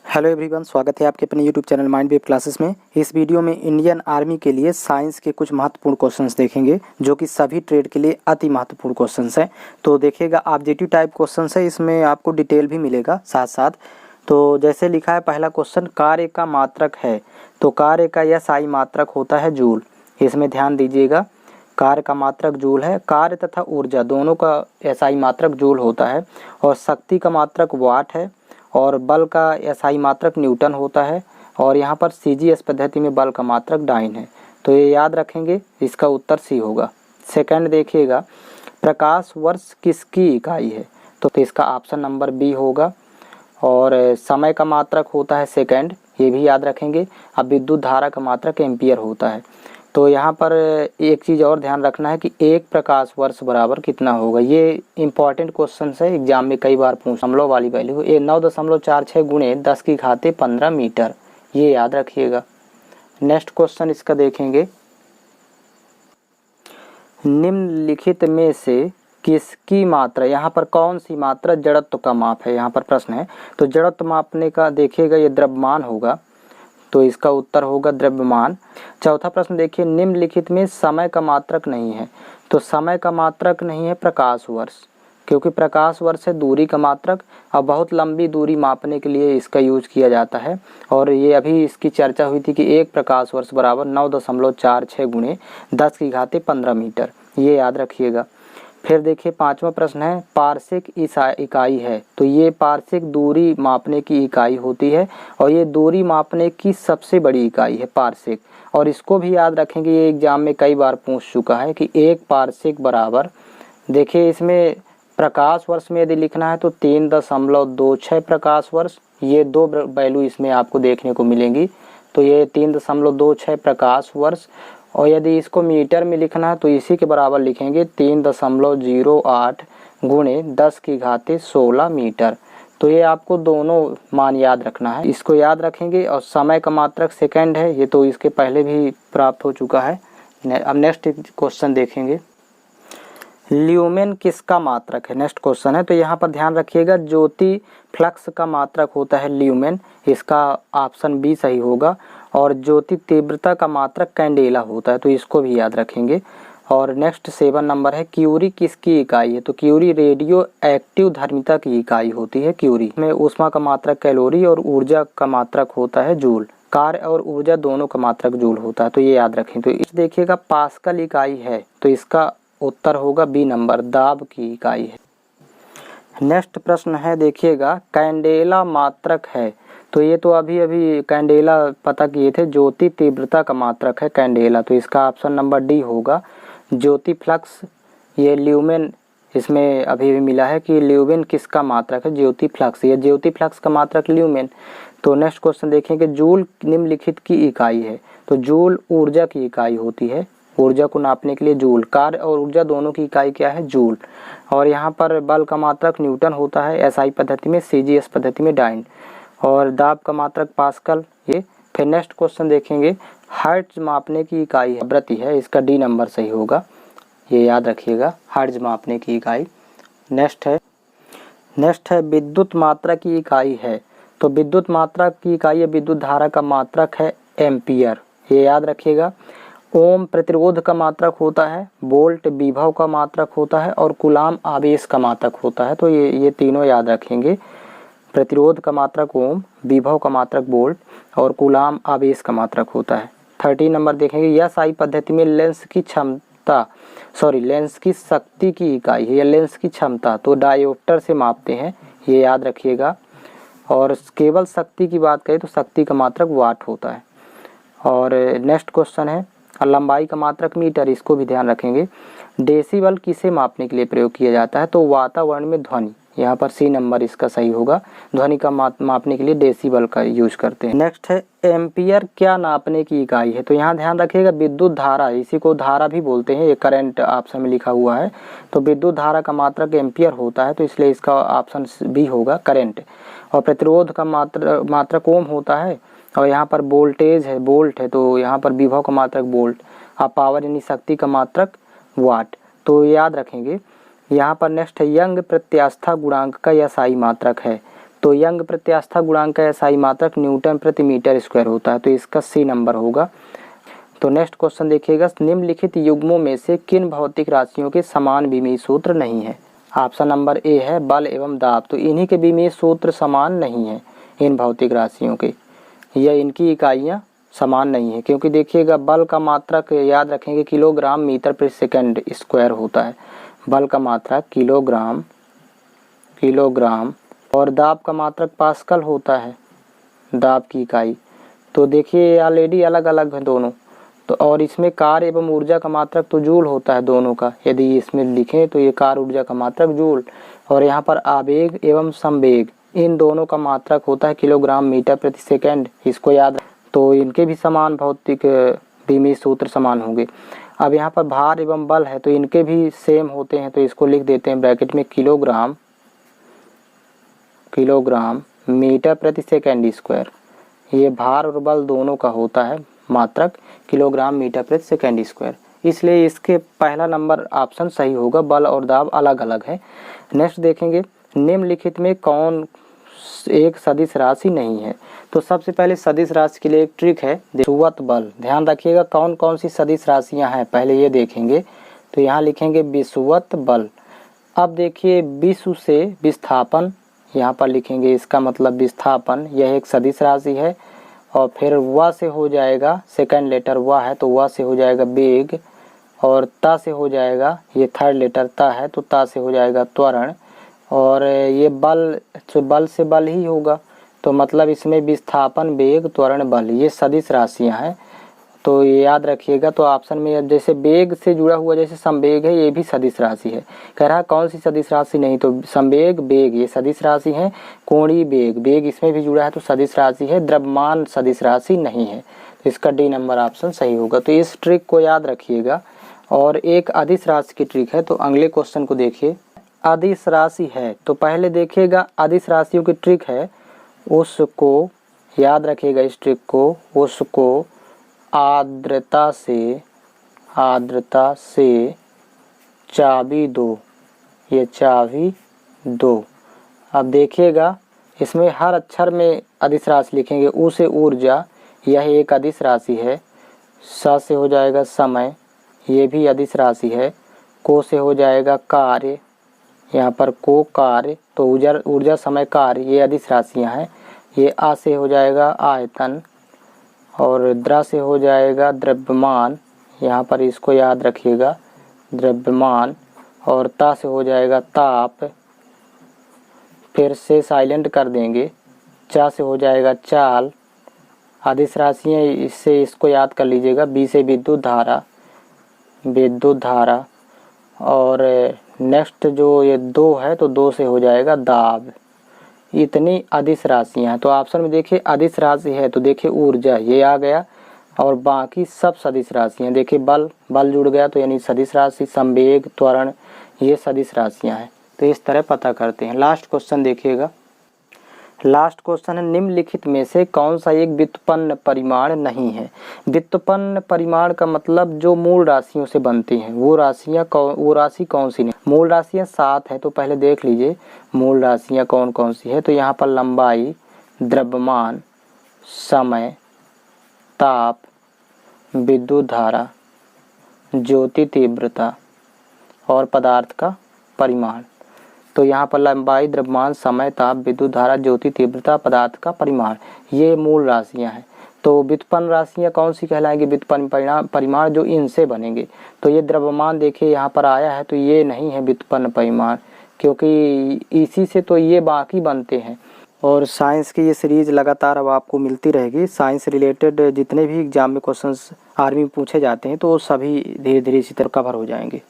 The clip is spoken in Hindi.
हेलो एवरीवन, स्वागत है आपके अपने YouTube channel mind wave classes में। इस वीडियो में इंडियन आर्मी के लिए साइंस के कुछ महत्वपूर्ण क्वेश्चंस देखेंगे जो कि सभी ट्रेड के लिए अति महत्वपूर्ण क्वेश्चंस हैं। तो देखिएगा, ऑब्जेक्टिव टाइप क्वेश्चंस है, इसमें आपको डिटेल भी मिलेगा साथ साथ। तो जैसे लिखा है पहला क्वेश्चन, कार्य का मात्रक है। तो कार्य का यह SI मात्रक होता है जूल। इसमें ध्यान दीजिएगा, कार्य का मात्रक जूल है। कार्य तथा ऊर्जा दोनों का SI मात्रक जूल होता है। और शक्ति का मात्रक वाट है। और बल का SI मात्रक न्यूटन होता है। और यहाँ पर CGS पद्धति में बल का मात्रक डाइन है। तो ये याद रखेंगे, इसका उत्तर सी होगा। सेकंड देखिएगा, प्रकाश वर्ष किसकी इकाई है? तो इसका ऑप्शन नंबर बी होगा। और समय का मात्रक होता है सेकंड, ये भी याद रखेंगे। अब विद्युत धारा का मात्रक एम्पियर होता है। तो यहाँ पर एक चीज़ और ध्यान रखना है कि एक प्रकाश वर्ष बराबर कितना होगा। ये इंपॉर्टेंट क्वेश्चन है, एग्जाम में कई बार पूछ। दशमलव वाली वैल्यू ये 9.46 गुणे 10 की घाते 15 मीटर, ये याद रखिएगा। नेक्स्ट क्वेश्चन इसका देखेंगे, निम्नलिखित में से किसकी मात्रा, यहाँ पर कौन सी मात्रा जड़त्व का माप है, यहाँ पर प्रश्न है। तो जड़त्व मापने का देखिएगा, ये द्रव्यमान होगा। तो इसका उत्तर होगा द्रव्यमान। चौथा प्रश्न देखिए, निम्नलिखित में समय का मात्रक नहीं है। तो समय का मात्रक नहीं है प्रकाश वर्ष, क्योंकि प्रकाश वर्ष है दूरी का मात्रक। अब बहुत लंबी दूरी मापने के लिए इसका यूज किया जाता है। और ये अभी इसकी चर्चा हुई थी कि एक प्रकाश वर्ष बराबर 9.46 गुणे 10 की घाते 15 मीटर, ये याद रखिएगा। फिर देखिए पांचवा प्रश्न है, पार्शिक इकाई है। तो ये पार्शिक दूरी मापने की इकाई होती है। और ये दूरी मापने की सबसे बड़ी इकाई है पार्शिक। और इसको भी याद रखेंगे, ये एग्जाम में कई बार पूछ चुका है कि एक पार्शिक बराबर, देखिए इसमें प्रकाश वर्ष में यदि लिखना है तो 3.26 प्रकाश वर्ष, ये दो वैल्यू इसमें आपको देखने को मिलेंगी। तो ये 3.26 प्रकाश वर्ष। और यदि इसको मीटर में लिखना है तो इसी के बराबर लिखेंगे 3.08 गुणे 10 की घाते 16 मीटर। तो ये आपको दोनों मान याद रखना है, इसको याद रखेंगे। और समय का मात्रक सेकंड है, ये तो इसके पहले भी प्राप्त हो चुका है। अब नेक्स्ट क्वेश्चन देखेंगे, ल्यूमेन किसका मात्रक है? नेक्स्ट क्वेश्चन है। तो यहाँ पर ध्यान रखिएगा, ज्योति फ्लक्स का मात्रक होता है ल्यूमेन, इसका ऑप्शन बी सही होगा। और ज्योति तीव्रता का मात्रक कैंडेला होता है, तो इसको भी याद रखेंगे। और नेक्स्ट 7 नंबर है, क्यूरी किसकी इकाई है? तो क्यूरी रेडियो एक्टिव धर्मिता की इकाई होती है। क्यूरी में ऊष्मा का मात्रक कैलोरी और ऊर्जा का मात्रक होता है जूल। कार्य और ऊर्जा दोनों का मात्रक जूल होता है, तो ये याद रखें। तो इस देखिएगा, पास्कल इकाई है, तो इसका उत्तर होगा बी नंबर, दाब की इकाई है। नेक्स्ट प्रश्न है, देखिएगा, कैंडेला मात्रक है। तो ये तो अभी अभी कैंडेला पता किए थे, ज्योति तीव्रता का मात्रक है कैंडेला, तो इसका ऑप्शन नंबर डी होगा। ज्योति फ्लक्स, ये ल्यूमेन, इसमें अभी भी मिला है कि ल्यूमेन किसका मात्रक है? ज्योति फ्लक्स, ये ज्योति फ्लक्स का मात्रक ल्यूमेन। तो नेक्स्ट क्वेश्चन देखेंगे, जूल निम्नलिखित की इकाई है। तो जूल ऊर्जा की इकाई होती है, ऊर्जा को नापने के लिए जूल। कार्य और ऊर्जा दोनों की इकाई क्या है? जूल। और यहाँ पर बल का मात्रक न्यूटन होता है SI पद्धति में, CGS पद्धति में डाइन। और दाब का मात्रक पास्कल, ये। फिर नेक्स्ट क्वेश्चन देखेंगे, हर्ट्ज मापने की इकाई आवृत्ति है, इसका डी नंबर सही होगा, ये याद रखिएगा, हर्ट्ज मापने की इकाई। नेक्स्ट है विद्युत मात्रा की इकाई है। तो विद्युत मात्रा की इकाई विद्युत धारा का मात्रक है एम्पियर, ये याद रखिएगा। ओम प्रतिरोध का मात्रक होता है, वोल्ट विभव का मात्रक होता है, और कूलाम आवेश का मात्रक होता है। तो ये तीनों याद रखेंगे, प्रतिरोध का मात्रक ओम, विभव का मात्रक वोल्ट, और कूलाम आवेश का मात्रक होता है। 30 नंबर देखेंगे, SI पद्धति में लेंस की शक्ति की इकाई है, या लेंस की क्षमता, तो डायोप्टर से मापते हैं, ये याद रखिएगा। और केवल शक्ति की बात करें तो शक्ति का मात्रक वाट होता है। और नेक्स्ट क्वेश्चन है, लंबाई का मात्रक मीटर, इसको भी ध्यान रखेंगे। डेसिबल किसे मापने के लिए प्रयोग किया जाता है? तो वातावरण में ध्वनि, यहाँ पर सी नंबर इसका सही होगा। ध्वनि का मापने के लिए डेसिबल का यूज करते हैं। नेक्स्ट है, एम्पियर क्या नापने की इकाई है? तो यहाँ ध्यान रखिएगा, विद्युत धारा, इसी को धारा भी बोलते हैं, ये करंट ऑप्शन में लिखा हुआ है। तो विद्युत धारा का मात्रक एम्पियर होता है, तो इसलिए इसका ऑप्शन बी होगा, करंट। और प्रतिरोध का मात्रक ओम होता है। और यहाँ पर वोल्टेज है, वोल्ट है, तो यहाँ पर विभव का मात्रक वोल्ट, और पावर यानी शक्ति का मात्रक वाट, तो याद रखेंगे। यहाँ पर नेक्स्ट है, यंग प्रत्यास्था गुणांक का SI मात्रक है। तो यंग प्रत्यास्था गुणांक का एसआई मात्रक न्यूटन प्रति मीटर स्क्वायर होता है, तो इसका सी नंबर होगा। तो नेक्स्ट क्वेश्चन देखिएगा, निम्नलिखित युग्मों में से किन भौतिक राशियों के समान विमीय सूत्र नहीं है। ऑप्शन नंबर ए है बल एवं दाब, तो इन्हीं के विमीय सूत्र समान नहीं है, इन भौतिक राशियों के, या इनकी इकाइयाँ समान नहीं है। क्योंकि देखिएगा बल का मात्रक याद रखेंगे किलोग्राम मीटर प्रति सेकंड स्क्वायर होता है, बल का मात्रक किलोग्राम, और दाब का मात्रक पास्कल होता है, दाब की इकाई। तो देखिए ऑलरेडी अलग अलग है दोनों। तो और इसमें कार्य एवं ऊर्जा का मात्रक तो जूल होता है दोनों का, यदि इसमें लिखें तो ये कार्य ऊर्जा का मात्रक जूल, और यहाँ पर आवेग एवं संवेग इन दोनों का मात्रक होता है किलोग्राम मीटर प्रति सेकंड, इसको याद। तो इनके भी समान भौतिक विमीय सूत्र समान होंगे। अब यहाँ पर भार एवं बल है तो इनके भी सेम होते हैं, तो इसको लिख देते हैं ब्रैकेट में किलोग्राम मीटर प्रति सेकंड स्क्वायर। ये भार और बल दोनों का होता है मात्रक किलोग्राम मीटर प्रति सेकंड स्क्वायर, इसलिए इसके पहला नंबर ऑप्शन सही होगा, बल और दाब अलग अलग है। नेक्स्ट देखेंगे, निम्नलिखित में कौन एक सदिश राशि नहीं है। तो सबसे पहले सदिश राशि के लिए एक ट्रिक है, विषुवत बल। ध्यान रखिएगा कौन कौन सी सदिश राशियां हैं पहले ये देखेंगे। तो यहाँ लिखेंगे विषुवत बल। अब देखिए विषु से विस्थापन, यहाँ पर लिखेंगे इसका मतलब विस्थापन, यह एक सदिश राशि है। और फिर व से हो जाएगा, सेकंड लेटर व है तो व से हो जाएगा वेग, और ता से हो जाएगा, ये थर्ड लेटर ता है तो ता से हो जाएगा त्वरण, और ये बल तो बल से बल ही होगा, तो मतलब इसमें विस्थापन वेग त्वरण बल ये सदिश राशियां हैं। तो ये याद रखिएगा। तो ऑप्शन में जैसे वेग से जुड़ा हुआ जैसे संवेग है, ये भी सदिश राशि है। कह रहा है कौन सी सदिश राशि नहीं, तो संवेग वेग ये सदिश राशि है। कोणीय वेग इसमें भी जुड़ा है तो सदिश राशि है। द्रव्यमान सदिश राशि नहीं है, तो इसका डी नंबर ऑप्शन सही होगा। तो इस ट्रिक को याद रखिएगा। और एक अदिश राशि की ट्रिक है, तो अगले क्वेश्चन को देखिए। अदिश राशि है तो पहले देखिएगा अदिश राशियों की ट्रिक है, उसको याद रखिएगा। इस ट्रिक को, उसको आर्द्रता से चाबी दो, ये चाबी दो। अब देखिएगा इसमें हर अक्षर में अदिश राशि लिखेंगे। ऊ से ऊर्जा, यह एक अदिश राशि है। स से हो जाएगा समय, ये भी अदिश राशि है। को से हो जाएगा कार्य, यहाँ पर को कार्य, तो ऊर्जा समय कार्य ये अदिश राशियाँ हैं। ये आ से हो जाएगा आयतन, और द्र से हो जाएगा द्रव्यमान, यहाँ पर इसको याद रखिएगा द्रव्यमान, और ता से हो जाएगा ताप, फिर से साइलेंट कर देंगे। चा से हो जाएगा चाल, अदिश राशियाँ इससे इसको याद कर लीजिएगा। बी से विद्युत धारा, और नेक्स्ट जो ये दो है तो दो से हो जाएगा दाब। इतनी अदिश राशियाँ हैं। तो ऑप्शन में देखिए अदिश राशि है तो देखिए ऊर्जा ये आ गया, और बाकी सब सदिश राशियाँ। देखिए बल जुड़ गया तो यानी सदिश राशि, संवेग त्वरण ये सदिश राशियाँ हैं। तो इस तरह पता करते हैं। लास्ट क्वेश्चन देखिएगा। लास्ट क्वेश्चन है, निम्नलिखित में से कौन सा एक व्युत्पन्न परिमाण नहीं है। व्युत्पन्न परिमाण का मतलब जो मूल राशियों से बनती हैं, वो राशि कौन सी नहीं। मूल राशियाँ 7 है, तो पहले देख लीजिए मूल राशियाँ कौन कौन सी है। तो यहाँ पर लंबाई, द्रव्यमान, समय, ताप, विद्युत धारा, ज्योति तीव्रता और पदार्थ का परिमाण। तो यहाँ पर लंबाई, द्रव्यमान, समय, ताप, विद्युत धारा, ज्योति तीव्रता, पदार्थ का परिमाण ये मूल राशियाँ हैं। तो व्युत्पन्न राशियाँ कौन सी कहलाएंगी, व्युत्पन्न परिमाण जो इनसे बनेंगे। तो ये द्रव्यमान देखिए यहाँ पर आया है तो ये नहीं है व्युत्पन्न परिमाण, क्योंकि इसी से तो ये बाकी बनते हैं। और साइंस की ये सीरीज़ लगातार अब आपको मिलती रहेगी। साइंस रिलेटेड जितने भी एग्जाम में क्वेश्चंस आर्मी में पूछे जाते हैं तो वो सभी धीरे धीरे इसी तरह कवर हो जाएंगे।